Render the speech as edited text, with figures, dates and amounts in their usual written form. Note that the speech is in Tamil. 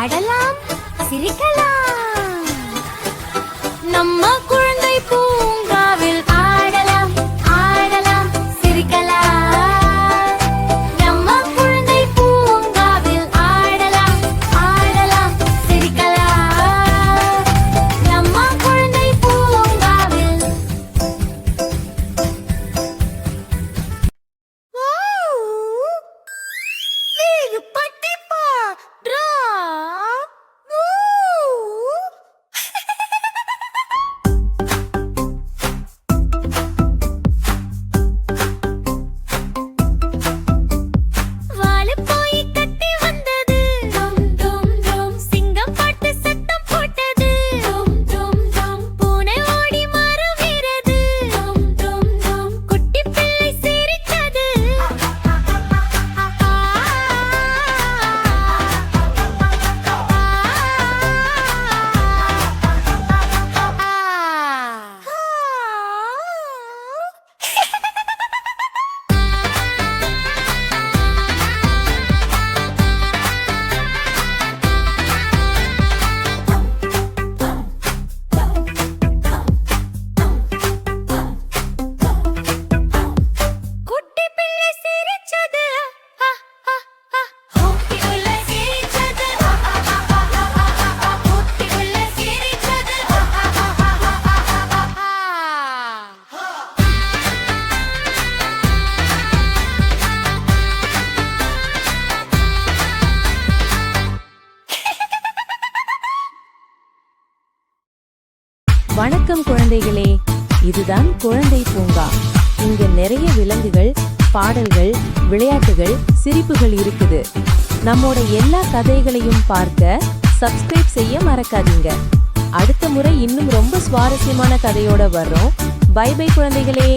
ஆடலாம் சிரிக்கலாம் நம்ம குழந்தை பூங்காவில் ஆடலாம் ஆடலாம் சிரிக்கலாம் நம்ம குழந்தை பூங்காவில் ஆடலாம் ஆடலாம் சிரிக்கலாம் நம்ம குழந்தை பூங்காவில் வீடு பட்டி பாட்ரா வாலு போய் கட்டி வந்தது டும் டும் டும் சிங்கம் பாட்டு சத்தம் போட்டது டும் டும் டும் பூனை ஓடி மறுகிறது டும் டும் டும் குட்டி பிள்ளை சிரித்தது குட்டி பிள்ளை சிரிச்சது குட்டி பிள்ளை சிரிச்சது குட்டி பிள்ளை சிரிச்சது வணக்கம் குழந்தைகளே, இதுதான் குழந்தை பூங்கா. இங்க நிறைய விலங்குகள், பாடல்கள், விளையாட்டுகள், சிரிப்புகள் இருக்குது. நம்மோட எல்லா கதைகளையும் பார்க்க சப்ஸ்கிரைப் செய்ய மறக்காதீங்க. அடுத்த முறை இன்னும் ரொம்ப சுவாரஸ்யமான கதையோட வர்றோம். பை பை குழந்தைகளே.